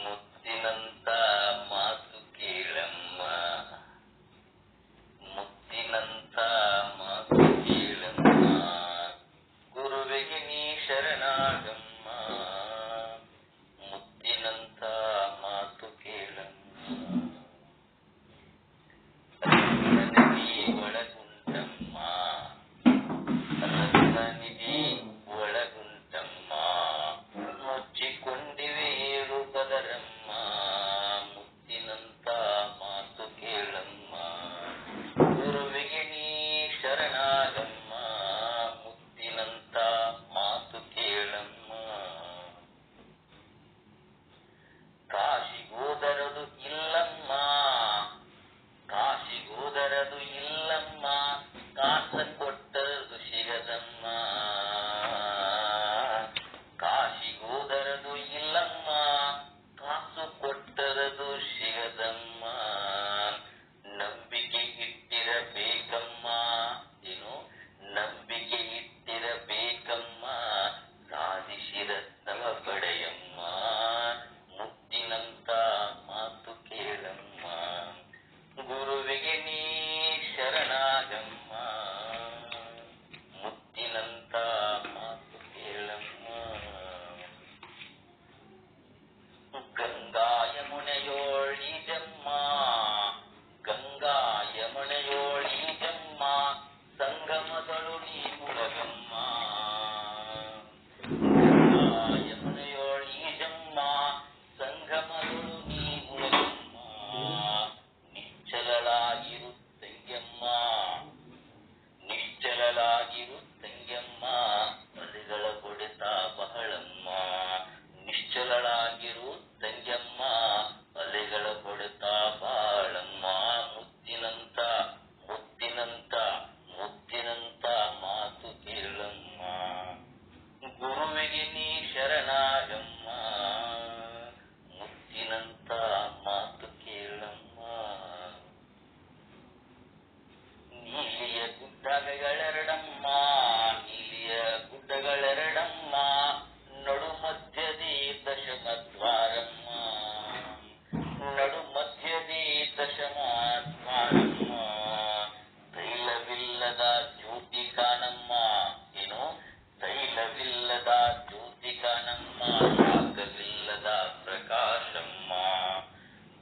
ಮುತ್ತಿನಂತ ಮಾತು ಕೇಳಮ್ಮ, ಮುತ್ತಿನಂತ ಮಾತು ಕೇಳಮ್ಮ, ಗುರುವಿಗೆ ನೀ ಶರಣಾಗಮ್ಮ, ಮುತ್ತಿನಂತ ಮಾತು ಕೇಳಮ್ಮ. ರತ್ನನಿಧಿ ಒಳಗುಂಟಮ್ಮ, ರತ್ನನಿಧಿ ಒಳಗುಂಟಮ್ಮ, ಮುಚ್ಚಿಕೊಂಡಿವೆ ಏಳು ಪದರಮ್ಮ, ಮುತ್ತಿನಂತ ಮಾತು ಕೇಳಮ್ಮ, ಗುರುವಿಗೆ ನೀ ಶರಣಾಗಮ್ಮ, ಮುತ್ತಿನಂತ ಮಾತು ಕೇಳಮ್ಮ. ಕಾಶಿಗೋದರದು ಇಲ್ಲಮ್ಮ, ಕಾಶಿಗೋದರದು ಇಲ್ಲಮ್ಮ, ಕಾಸ ಕೊಟ್ಟದು ಸಿಗದಮ್ಮ, ಕಾಶಿಗೋದರದು ಇಲ್ಲಮ್ಮ, ಕಾಸು ಕೊಟ್ಟರದು ಸಿಗದಮ್ಮ. ನಂಬಿಕೆ ಇಟ್ಟಿರಬೇಕಮ್ಮ, ಏನು ನಂಬಿಕೆ ಇಟ್ಟಿರಬೇಕಮ್ಮ, ಸಾಧಿಸಿದ ತವ ಪಡೆಯಮ್ಮ, ಮುತ್ತಿನಂತ ಮಾತು ಕೇಳಮ್ಮ, ಗುರುವಿಗೆ ನೀ ಶರಣಾಗಮ್ಮ, ಮುತ್ತಿನಂತ ಮಾತು ಕೇಳಮ್ಮ. ಗಂಗಾ ಯಮುನೆಯೋಳೀಜಮ್ಮ, ಗಂಗಾ ಯಮುನೆಯೋಳೀಜಮ್ಮ, ಸಂಗಮದಳು ನೀ ಮುಳಗಮ್ಮ, ಗಂಗಾ ಯಮುನೆಯೋಳೀಜಮ್ಮ, ಸಂಗಮದಳು ನೀ ಮುಳಗಮ್ಮ, ನಿಶ್ಚಲಳಾಗಿರು ತಂಗ್ಯಮ್ಮ, ನಿಶ್ಚಲಳಾಗಿರು ತಂಗ್ಯಮ್ಮ, ಅಲೆಗಳ ಹೊಡೆತ ಬಹಳಮ್ಮ, ನಿಶ್ಚಲಳಾಗಿರು ತಂಗ್ಯಮ್ಮ, ಅಲೆಗಳ ಹೊಡೆತ ಬಾಳಮ್ಮ, ಮುತ್ತಿನಂತ ಮುತ್ತಿನಂತ ಮುತ್ತಿನಂತ ಮಾತು ಕೇಳಮ್ಮ, ಗುರುವಿಗೆ ನೀ ಶರಣಾಗಮ್ಮ, ಮುತ್ತಿನಂತ ಮಾತು ಕೇಳಮ್ಮ. ನೀಲಿಯ ಗುಡ್ಡಗಳೆರಡಮ್ಮ, ನೀಲಿಯ ಗುಡ್ಡಗಳೆರಡಮ್ಮ, ನಡು ಮಧ್ಯದಿ ದಶಮದ್ವಾರಮ್ಮ, ನಡು ಮಧ್ಯದಿ ದಶಮದ್ವಾರಮ್ಮ, ತೈಲವಿಲ್ಲದ ಜ್ಯೋತಿ ಕಾಣಮ್ಮ, ಏನು ತೈಲವಿಲ್ಲದ ಜ್ಯೋತಿ ಕಾಣಮ್ಮ, ಶಾಖವಿಲ್ಲದ ಪ್ರಕಾಶಮ್ಮ,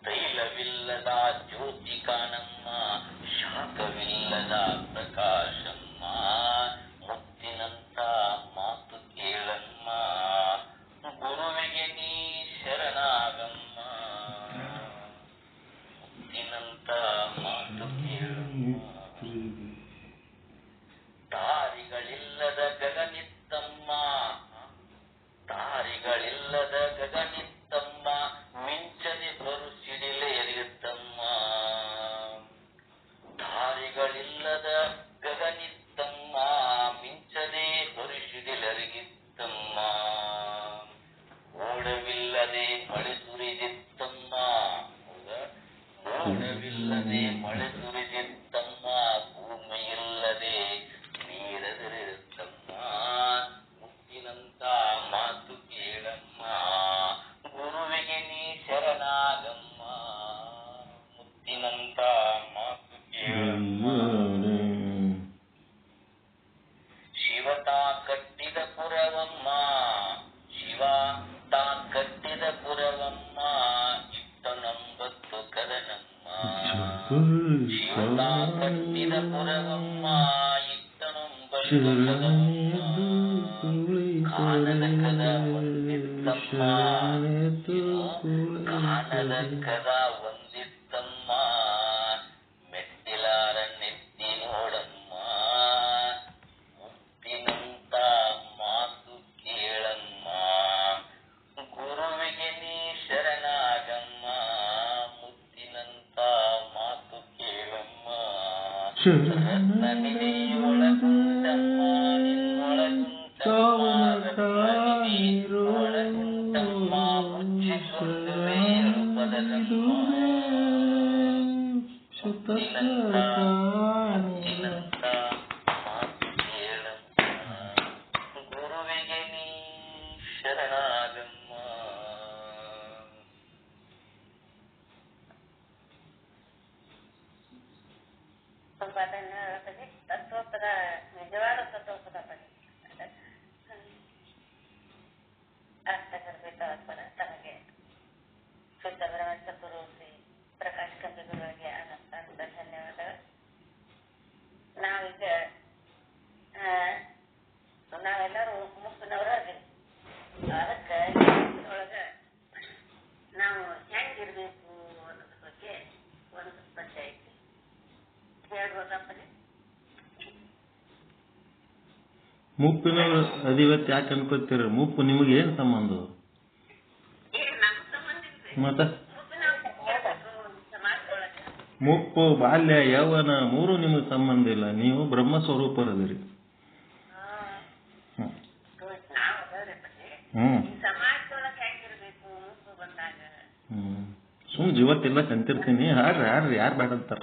ತೈಲವಿಲ್ಲದ ಜ್ಯೋತಿ ಕಾಣಮ್ಮ, ಶಾಖವಿಲ್ಲದ ಪ್ರಕಾಶಮ್ಮ, ಮುತ್ತಿನಂತ ಮಾತು ಕೇಳಮ್ಮ, ಗುರುವಿಗೆ ನೀ ಶರಣಾಗಮ್ಮ, ಮುತ್ತಿನಂತ ಮಾತು ಕೇಳಮ್ಮ. ದಾರಿಗಳಿಲ್ಲದ ಗಗನಿತ್ತಮ್ಮ, ದಾರಿಗಳಿಲ್ಲದ ಗಗನಿತ್ತಮ್ಮ, ಮಿಂಚದೆ ಬರು ಸಿಡಿಲೇರಿಯುತ್ತಮ್ಮ, ದಾರಿಗಳಿಲ್ಲದ ಗಗನಿತ್ತಮ್ಮ, ಮಿಂಚದೆ ಬರು ಸಿಡಿಲರಿಗಿತ್ತಮ್ಮ, ಮೋಡವಿಲ್ಲದೆ ಮಳೆ ಸುರಿದಿತ್ತಮ್ಮ, ಮೋಡವಿಲ್ಲದೆ ಮಳೆ ಸುರಿದಿತ್ತಮ್ಮ, ಭೂಮಿಯಿಲ್ಲದೆ ನೀರದಿರುತ್ತಮ್ಮ, ಮುತ್ತಿನಂತ ಮಾತು ಕೇಳಮ್ಮ, ಗುರುವಿಗೆ ನೀ ಶರಣಾಗಮ್ಮ, ಮುತ್ತಿನಂತ ಮಾತು ಕೇಳಮ್ಮ. ಶಿವ ತಾ ಕಟ್ಟಿದ ಪುರವಮ್ಮ, ಶಿವ ತಾ ಕಟ್ಟಿದ ಪುರವಮ್ಮ, ಇಟ್ಟನೊಂಬತ್ತು ಕದನಮ್ಮ, ಶಿವ ತಾ ಕಟ್ಟಿದ ಪುರವಮ್ಮ, ಇಟ್ಟನೊಂಬತ್ತು ಕದವಮ್ಮ, ಕಾನದ ಕದ ಒಂದಿತ್ತಮ್ಮ, ಕಾನದ ಕದ ಒಂದಿತ್ತಮ್ಮ, ಮೆಟ್ಟಿಲಾರ ನೆತ್ತಿ ನೋಡಮ್ಮ, ಮುತ್ತಿನಂತ ಮಾತು ಕೇಳಮ್ಮ, ಗುರುವಿಗೆ ನೀ ಶರಣಾಗಮ್ಮ, ಮುತ್ತಿನಂತ ಮಾತು ಕೇಳಮ್ಮ. ರತ್ನನಿಧಿ ಒಳಗುಂಟಮ್ಮ, ನಿನ್ನೊಳಗುಂಟಮ್ಮ, ರತ್ನನಿಧಿ ಒಳಗುಂಟಮ್ಮ, ಮುಚ್ಚಿಕೊಳ್ಳುವೆ ಏಳು ಪದರಮ್ಮ, ಮುತ್ತಿನಂತ ಮುತ್ತಿನಂತ ಮಾತು ಕೇಳಮ್ಮ, ಗುರುವಿಗೆ ನೀ ಶರಣಾಗಮ್ಮ. ಅದನ್ನು ಹೇಳ್ತದೆ. ತತ್ವಪದ ನಿಜವಾದ ತತ್ವಪದ ಪದ ಅರ್ಥಗರ್ಭಿತವಾದ ತನಗೆ ಶುದ್ಧ ಭ್ರಮಸ್ಥ ಗುರು ಶ್ರೀ ಪ್ರಕಾಶ್ ಕಂಬಿ ಗುರುವಿಗೆ ಅನಂತ ಧನ್ಯವಾದಗಳು. ನಾವೀಗ ನಾವೆಲ್ಲರೂ ಮುಕ್ತಿನವರು ಅದೀವಿ. ಅದಕ್ಕೆ ಒಳಗೆ ನಾವು ಹೆಂಗಿರ್ಬೇಕು ಅನ್ನೋದ್ರ ಬಗ್ಗೆ ಒಂದು ಪದ್ಯ ಐತಿ, ಹೇಳ್ಬೋದಪ್ಪನೇ? ಮುಪ್ಪಿನವರು ಅದಿವತ್ತು ಯಾಕೆ ಅನ್ಕೋತೀರ? ಮುಪ್ಪು ನಿಮಗೆ ಏನ್ ಸಂಬಂಧ? ಮತ್ತ ಮುಪ್ಪು ಬಾಲ್ಯ ಯೌವನ ಮೂರು ನಿಮಗೆ ಸಂಬಂಧ ಇಲ್ಲ. ನೀವು ಬ್ರಹ್ಮ ಸ್ವರೂಪರದಿರಿ. ಸುಮ್ ಜೀವತ್ತೆಲ್ಲ ಕಂತಿರ್ತೀನಿ. ಹಾಡ್ರಿ ಯಾರು ಬೇಡ ಅಂತಾರ?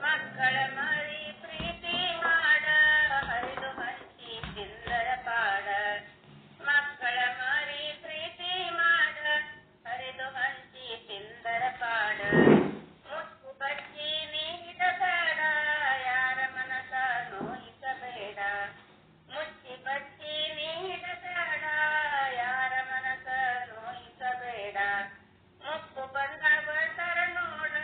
ಮಕ್ಕಳ ಮರಿ ಪ್ರೀತಿ ಮಾಡ ಹರಿದು ಹಂಚಿ ತಿಂದರ ಪಾಡ. ಮಕ್ಕಳ ಮರಿ ಪ್ರೀತಿ ಮಾಡ ಹರಿದು ಹಂಚಿ ತಿಂದರ ಪಾಡ. ಮುತ್ತು ಬಚ್ಚಿ ನೀಡಬೇಡ ಯಾರ ಮನಸ ನೋಯಿಸಬೇಡ. ಮುಚ್ಚಿ ಬಚ್ಚಿ ನೀಡಬೇಡ ಯಾರ ಮನಸ ನೋಯಿಸಬೇಡ. ಮುತ್ತು ಬಂದ ಬರ್ತಾರ ನೋಡ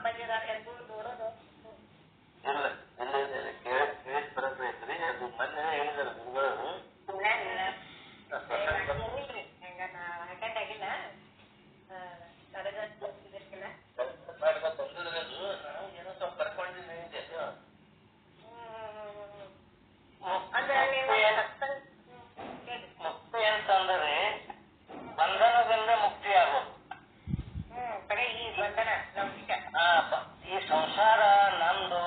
ಅಪ್ಪಾಜಿ ಎಂದು ನೋಡೋದು ಇಲ್ಲ ಕೇಳಿ ಬರಬೇಕ್ರಿ. ಅದು ಮೊನ್ನೆ ಹೇಳಿದಾರೆ ಗುರುಗಳು. ಅಟೆಂಡ್ ಆಗಿಲ್ಲ ಏನೋ ಸ್ವಲ್ಪ ಕರ್ಕೊಂಡಿದ್ದೀನಿ. ಮುಕ್ತಿ ಅಂತಂದ್ರೆ ಬಂಧನದಿಂದ ಮುಕ್ತಿ ಆಗೋದು. ಈ ಸಂಸಾರ ನಂದು,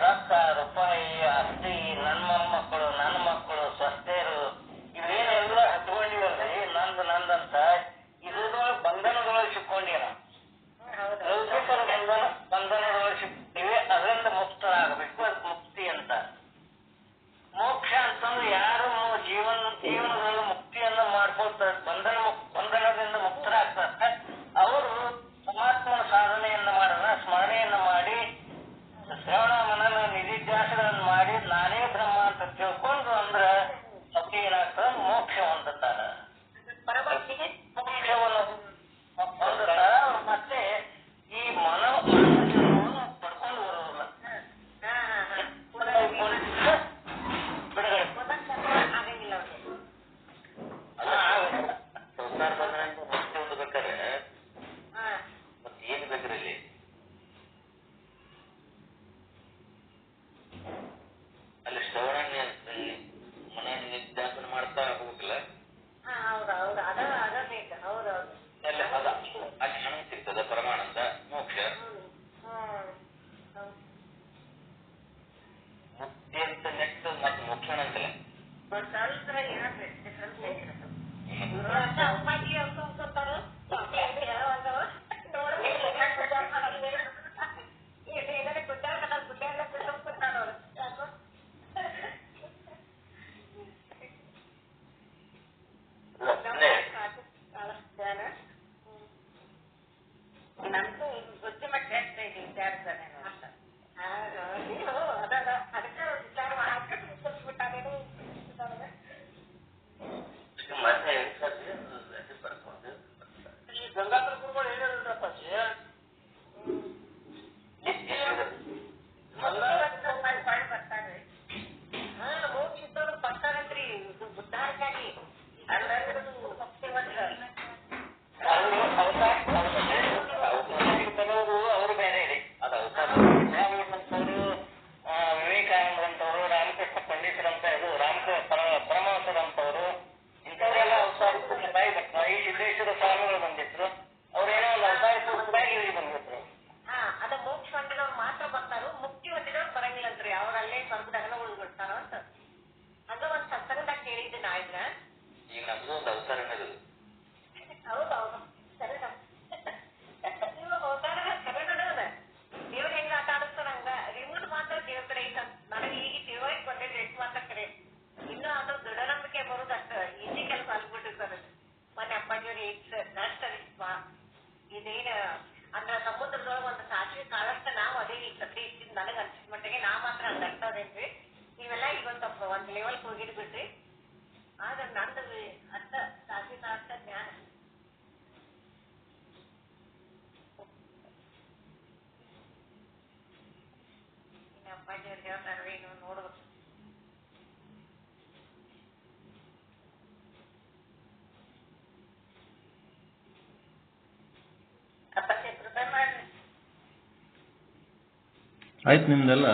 ರೊಕ್ಕ ರೂಪಾಯಿ ಆಸ್ತಿ, ನನ್ನ ಮೊಮ್ಮಕ್ಕಳು, ನನ್ನ ಮಕ್ಕಳು, ಸ್ವಸ್ಥರು, ಇವೇನೆಲ್ಲ ಹತ್ಕೊಂಡಿವಲ್ರಿ ನಂದಂತ, ಇದ್ರೊಳಗೆ ಬಂಧನದೊಳಗೆ ಸಿಕ್ಕೊಂಡಿರ. ಬಂಧನದೊಳಗೆ ಸಿಕ್ತೀವಿ, ಅದರಿಂದ ಮುಕ್ತರಾಗಬೇಕು. ಅದು ಮುಕ್ತಿ ಅಂತ. ಮೋಕ್ಷ ಅಂತಂದ್ರೆ ಯಾರು ಜೀವನದಲ್ಲಿ ಮುಕ್ತಿಯನ್ನ ಮಾಡ್ಕೊಳ್ತಾರೆ, ಬಂಧನದಿಂದ ಮುಕ್ತರಾಗ್ತಾರೆ, ಅವರು ಪರಮಾತ್ಮನ ಸಾಧನೆಯನ್ನ ಮಾಡೋಣ, ಸ್ಮರಣೆಯನ್ನ ಮಾಡಿ, ಶ್ರವಣ ಮನನ ನಿಧಿಧ್ಯಾಸಗಳನ್ನು ಮಾಡಿ ನಾನೇ ಬ್ರಹ್ಮ ಅಂತ ತಿಳ್ಕೊಂಡು ಅಂದ್ರೆ ಅವ್ರಿಗೆ ಏನಾಗ್ತದೆ, ಮೋಕ್ಷ ಹೊಂದುತ್ತಾರ. ಮೋಕ್ಷವನ್ನು ಹೊಂದುತ್ತಾರ. ಮತ್ತೆ ಈ ಮನವನ್ನು ಪಡ್ಕೊಂಡು ಬರೋದಿಲ್ಲ. ಸಂಸಾರ ಬಂಧನದಿಂದ ಮುಕ್ತಿ ಹೊಂದಬೇಕಾದ್ರೆ ಮತ್ತೆ ಏನ್ ಬೇಕ್ರಿ ಇಲ್ಲಿ? ಅಲ್ಲಿ ಶ್ರವಣ ಮನ ನಿಧ್ಯಾಸನ ಮಾಡ್ತಾ ಹೋಗ್ಬೇಕಲ್ಲ, ಎಲ್ಲ ಅದ ಅಲ್ಲಿ ಹಣ ಸಿಗ್ತದ, ಪರಮಾನಂದ ಮೋಕ್ಷ. ಮುಕ್ತಿ ಅಂತ ನೆಕ್ಸ್ಟ್ ಮತ್ತೆ ಮೋಕ್ಷಣ ಅಂತಲ್ಲ. ಅಪ್ಪಾಜಿ ಅಂತ ಅನ್ಕೊಂತಾರ ನಮ್ದು ಬುದ್ಧಿಮಟ್ಟ ಹೇಳ್ತಾ ಇದ್ದೀವಿ ವಿಚಾರಿಸ್ತಾನೆ ನೀನು ಅದಕ್ಕೆ ವಿಚಾರ ಮಾಡ್ಬಿಟ್ಟಾರೇನು. ಈ ಗಂಗಾಧರ ಗುರುಗಳು ಹೇಳಿದ್ರಪ್ಪ, ಬರ್ತಾರೆ ಮೋಕ್ಷಿದ್ದವ್ರು ಬರ್ತಾರಂತ್ರಿ ಬುದ್ಧಾರ್ಕಾಗಿ. ಅವರು ಬೇರೆ ಹೇಳಿ. ಅದು ಸ್ವಾಮಿಗಳಂತವ್ರು, ವಿವೇಕಾನಂದರಂತವ್ರು, ರಾಮಕೃಷ್ಣ ಪಂಡಿತರಂತ, ಇದು ಪರಮಹಂಸರಂತವ್ರು, ಇಂಥವರೆಲ್ಲ ಅವತಾರ ಈ ಸಿದ್ದೇಶ್ವರ ಸ್ವಾಮಿಗಳು ಬಂದಿದ್ರು. ಅವ್ರೇನೋ ಒಂದು ಅವತಾರ ಇಲ್ಲಿ ಬಂದಿದ್ರು. ಅದ ಮೋಕ್ಷ ಹೊಂದಿದವ್ರು ಮಾತ್ರ ಬರ್ತಾರು, ಮುಕ್ತಿ ಹೊಂದಿದವ್ರು ಬರಂಗಿಲ್ಲಂತ್ರಿ. ಅವ್ರ ಅಲ್ಲೇ ಸ್ವರ್ಗದಾಗನ ಉಳ್ಬಿಡ್ತಾರ ಅಂತ. ಅದ ಒಂದ್ ಸತ್ಸಂಗದಾಗ ಕೇಳಿದ್ದೆ ನಾ ಇದ್ರ. ಈಗ ನಮ್ದು ಒಂದು ಅವತಾರನೇ ಅದು. ಹೌದೌದು ಸರಿ. ದೇವ್ರ ಹೆಂಗ ಆಟ ಆಡಿಸ್ತಾರ ಹಂಗ ರಿಮೋಟ್ ಮಾತ್ರ ದೇವ್ರ ಕಡೆ ಐತ. ನನಗೆ ಈಗ ತಿಳುವಳಿಕೆ ಬಂದಿದ್ರೆ ಎಷ್ಟು ಮಾತ್ರ ಕರೆ. ಇನ್ನು ಅದು ದೃಢ ನಂಬಿಕೆ ಬರೋದು ಅಷ್ಟ ಈಜಿ ಕೆಲಸ ಅನ್ಬಿಟ್ಟಿರ್ತಾರೆ. ಮೊನ್ನೆ ಅಪ್ಪಾಜಿಯವ್ರು ಇದೇನ ಅಂದ್ರ ಸಮುದ್ರದೊಳಗೆ ಒಂದು ಸಾಸಿವೆ ಕಾಳಷ್ಟ ನಾವು ಅದೇ ಈ ಸತಿ ಇಷ್ಟಿದ್ ನನಗೆ ಅನ್ಸಿದ ಮಟ್ಟಿಗೆ ನಾ ಮಾತ್ರ ಹಂಗ ಅನ್ಸೋದೇನ್ರಿ. ನೀವೆಲ್ಲ ಈಗ ಒಂದ್ ಲೆವೆಲ್ಗೆ ಹೋಗಿದ್ ಬಿಡ್ರಿ. ಆದ್ರೆ ನಂದು ಅಷ್ಟ ಸಾಸಿವೆ ಕಾಳಷ್ಟ ಜ್ಞಾನ. ಅಪ್ಪಾಜಿಯವ್ರಿಗೆ ಹೇಳ್ತಾರ್ರಿ ನೀವು ನೋಡ್ಬೇಕು. ಅಪ್ಪಾಜಿ ಪ್ರಿಪೇರ್ ಮಾಡ್ರಿ. ಆಯ್ತು ನಿಮ್ದೆಲ್ಲ.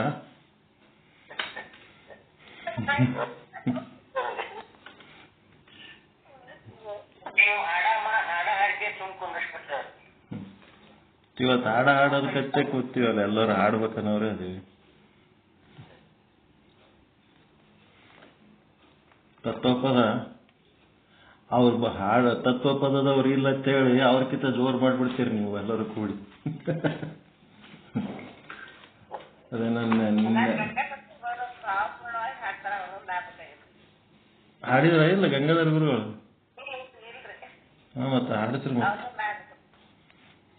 ನೀವು ಹಾಡ ಹಾಡಿಗೆ ತುಂಬಿಕೊಂಡಷ್ಟು ಇವತ್ತು ಹಾಡೋದು ಕಚ್ಚೆ ಕೂತೀವಲ್ಲ, ಎಲ್ಲರೂ ಹಾಡ್ಬೇಕನ್ನೋರೇ ಅದೀವಿ. ತತ್ವಪದ ಅವ್ರು ತತ್ವಪದದವ್ರು ಇಲ್ಲ ಅಂತೇಳಿ ಅವ್ರಕ್ಕಿಂತ ಜೋರ್ ಮಾಡ್ಬಿಡ್ತೀರಿ ನೀವು ಎಲ್ಲರೂ ಕೂಡಿ. ಅದೇ ಹಾಡಿದ್ರ ಇಲ್ಲ ಗಂಗಾಧರ ಗುರುಗಳು? ಮತ್ತೆ ಹಾಡಿಸ್ರಿ.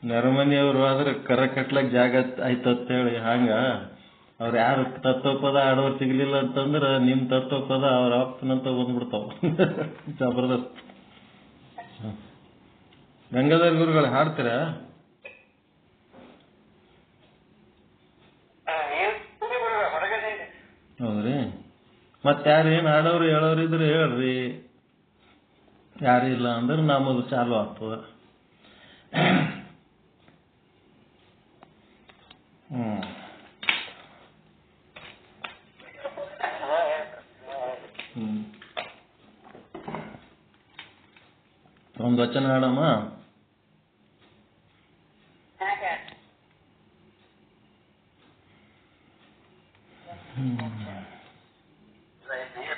ನೆರಮನಿಯವರು ಆದ್ರೆ ಕರ ಕಟ್ಲಕ್ ಜಾಗ ಆಯ್ತಂತೇಳಿ ಹಂಗ ಅವ್ರು ಯಾರು ತತ್ವಪದ ಆಡೋರು ಸಿಗ್ಲಿಲ್ಲ ಅಂತಂದ್ರ ನಿಮ್ ತತ್ವಪದ ಅವ್ರ ಅಪ್ಪನಂತ ಬಂದ್ಬಿಡ್ತಾವ. ಜಬರ್ದಸ್ತ್. ಗಂಗಾಧರ ಗುರುಗಳು ಹಾಡ್ತೀರಾ? ಹೌದ್ರಿ. ಮತ್ತೆ ಯಾರು ಏನು ಆಡೋರು ಹೇಳೋರು ಇದ್ರೆ ಹೇಳ್ರಿ, ಯಾರು ಇಲ್ಲ ಅಂದ್ರೆ ನಮ್ಮದು ಚಾಲು ಆಗ್ತದ. ಒಂದು ವಚನ ಆಡಮ್ಮ.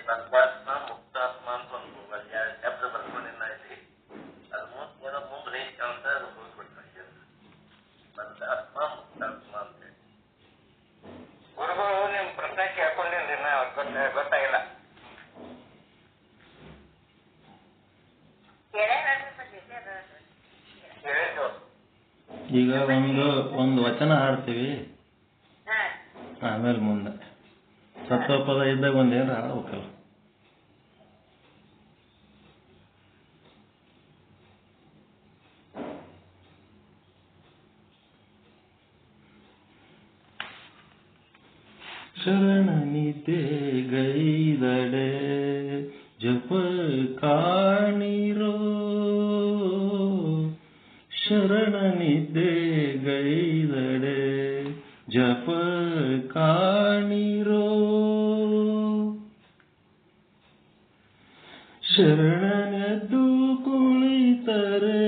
ಬಂಧಾತ್ಮ ಮುಕ್ತಾತ್ಮ ಅಂತ ಒಂದು ಶಬ್ದ ಬರ್ಕೊಂಡಿಲ್ಲ ಇಲ್ಲಿ. ಅದು ಮುಂದ್ರಿ ಅಂತ ಹೋಗ್ಬಿಡ್ತಾರೆ. ಬಂಧಾತ್ಮ ಮುಕ್ತಾತ್ಮ ಅಂತೇಳಿ ಗುರುಗಳು ನಿಮ್ ಪ್ರಶ್ನೆ ಕೇಳ್ಕೊಂಡಿಲ್ರಿ, ನಾ ಗೊತ್ತಾಗಿಲ್ಲ. ಈಗ ಒಂದು ವಚನ ಹಾಡ್ತೀವಿ, ಆಮೇಲೆ ಮುಂದೆ ಸತ್ವಪದ ಇದ್ದಾಗ ಒಂದೇನು ಹಾಡ್ಬೇಕಲ್ಲ. ಶರಣನಿದ್ದೆ ಗೈದಡೆ ಜಪ ಕಾಣಿರೋ, ಶರಣನಿದ್ದೆ ಗೈದಡೆ ಜಪ ಕಾಣಿರೋ, ಶರಣನೆದ್ದು ಕುಳಿತರೆ,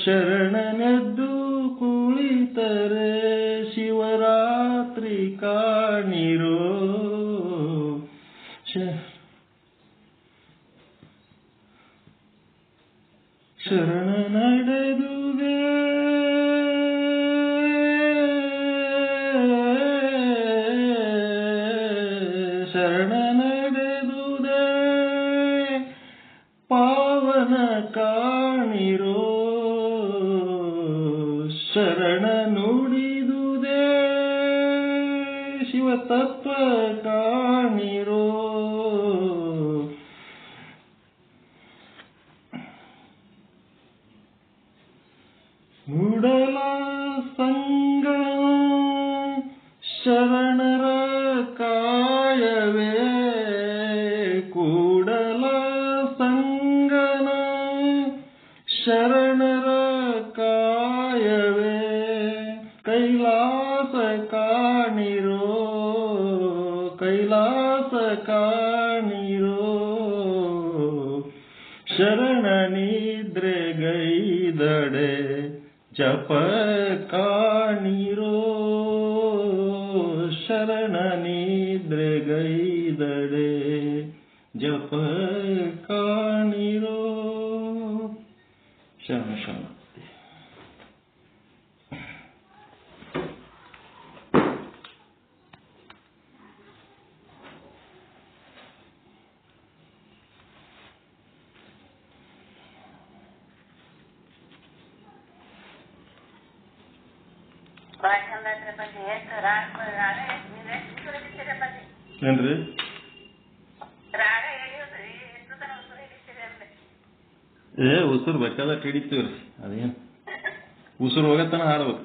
ಶರಣನೆದ್ದು ಕುಳಿತರೆ ಶಿವರಾತ್ರಿ ಕಾಣಿರೋ, ಶರಣ ನಡೆದುವೆ ಶರಣ ನಡೆದುದೆ ಪಾವನ ಕಾಣಿರೋ, ಶರಣ ನುಡಿದುದೇ ಶಿವತತ್ವ ಕಾಣಿರೋ, ಮೂಡಲ ಸಂಗ ಶರಣರ ಕಾಯವೇ, ಕೂಡಲ ಸಂಗನ ಶರಣರ ಕಾಯವೇ, ಕೈಲಾಸ ಕಾಣಿರೋ, ಕೈಲಾಸ ಕಾಣಿರೋ, ಶರಣ ನಿದ್ರೆ ಗೈದಡೆ ಜಪ ಕಾಣಿರೋ, ಶರಣ ನಿದ್ರೆ ಗೈದಡೆ ಜಪ ಕಾಣಿರೋ. ಶರಣ ಶರಣ. ಏನ್ರಿ ಉಸುರು ಬೇಕಾದ ಹಿಡಿತೀವ್ರಿ, ಅದೇನು ಉಸುರು ಹೋಗತನ ಹಾಡ್ಬೇಕು.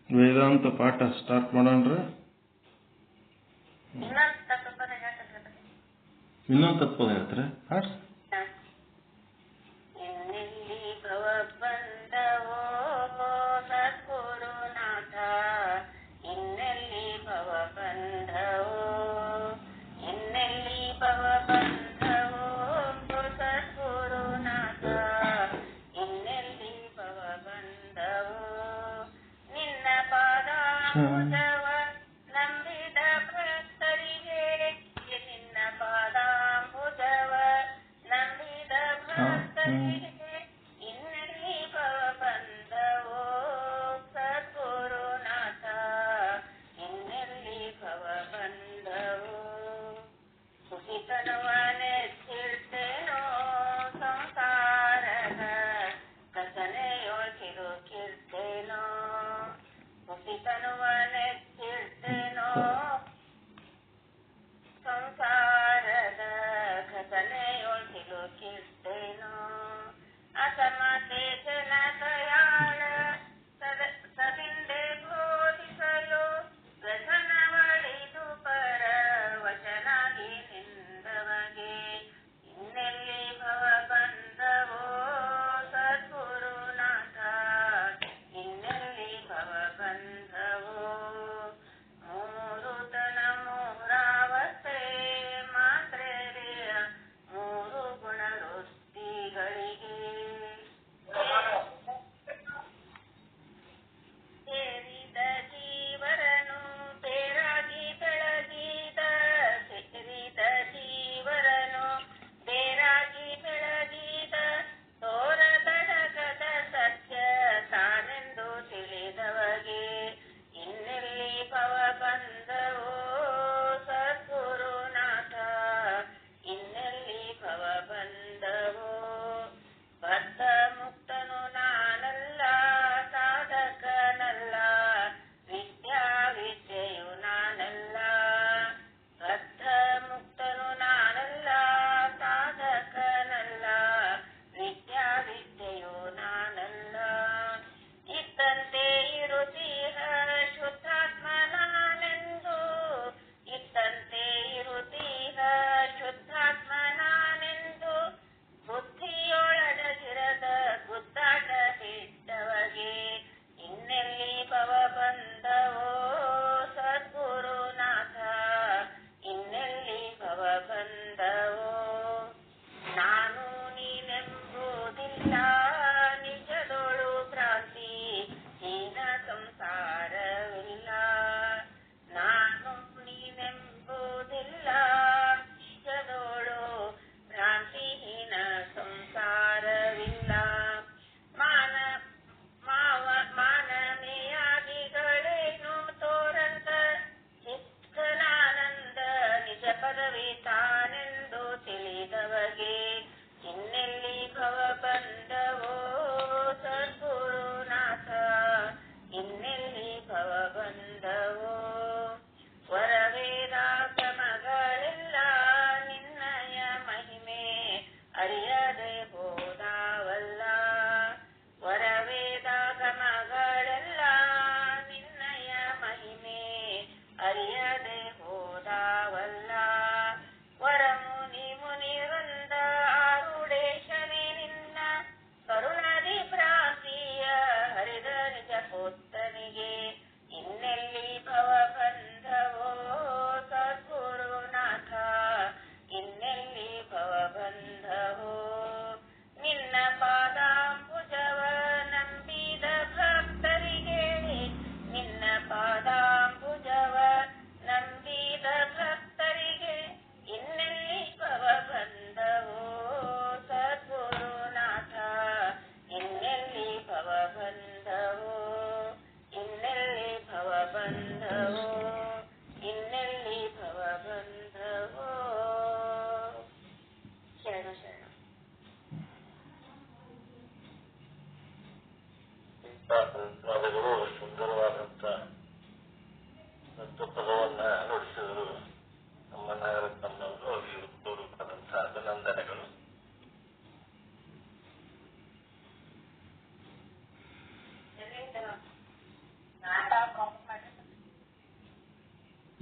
ವೇದಾಂತ ಪಾಠ ಸ್ಟಾರ್ಟ್ ಮಾಡೋಣ್ರಿ. ಇನ್ನೊಂದು ತತ್ಪದ ಹೇಳ್ತಾರೆ ಹಾಡ್ರಿ.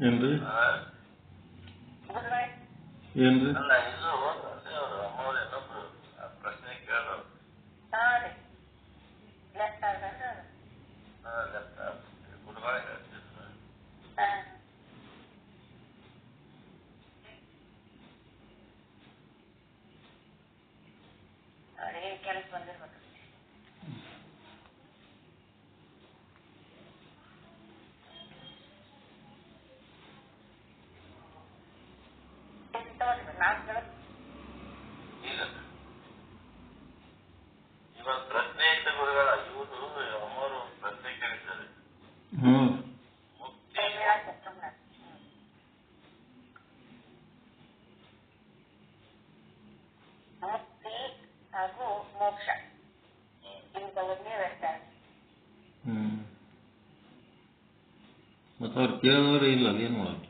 ಏನ್ರಿ ಗುರುಗಳೇ ಏನ್ರಿ ಅಲ್ಲ ಇದು ಅವರು ಅಮ್ಮವ್ರು ಇನ್ನೊಬ್ರು ಪ್ರಶ್ನೆ ಕೇಳೋರು ಹಾ ರೀ ಲೆಫ್ಟ್ ಆಗಲ್ರಿ ಗುರುಗಳ ಹೇಳ್ತಿದ್ರು ಹಾ ಅವ್ರಿಗೆ ಕೆಲಸ ಬಂದಿರ್ಬೇಕು ನಾಲ್ಕು ಇಲ್ಲ ಇವಾಗ ಪ್ರಶ್ನೆ ಇದ್ದ ಗುರುಗಳ ಇವರು ಅಮ್ಮವರು ಪ್ರಶ್ನೆ ಕೇಳಿದ್ದಾರೆ ಮುಕ್ತಿ ಮುಕ್ತಿ ಹಾಗೂ ಮೋಕ್ಷ ಇವುಗಳನ್ನೇ ವ್ಯತ್ಯಾಸ ಮತ್ತು ಅವ್ರು ಕೇಳಿದವ್ರೆ ಇಲ್ಲ ಏನು ಮಾಡೋದು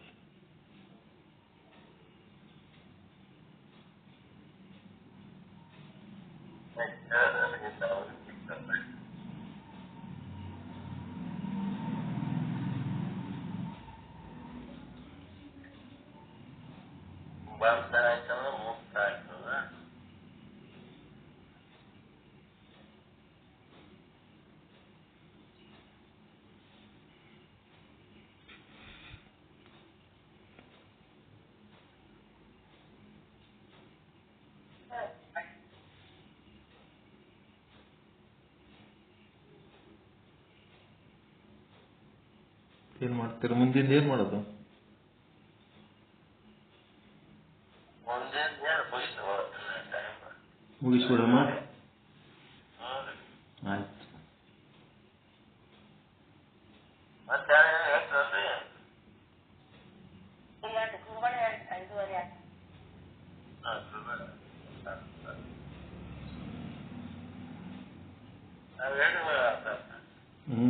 ಬಂಧ ಆಯ್ತಂದ್ರೆ ಮುಕ್ತ ಆಗ್ತದ ಏನು ಮಾಡ್ತೀರ ಮುಂದಿಂದ ಏನು ಮಾಡೋದು ಮುಂದೆ ಮುಗಿಸ್ಬಿಡಮ್ಮ ಆಯ್ತು ಮತ್ತೆ ಹೇಳ್ತಾರ್ರಿ ಇಲ್ಲ ಗುರುಗಳು 5:30 ನಾವ್ ಹೇಳಿದ್ವಿ ಹ್ಞೂ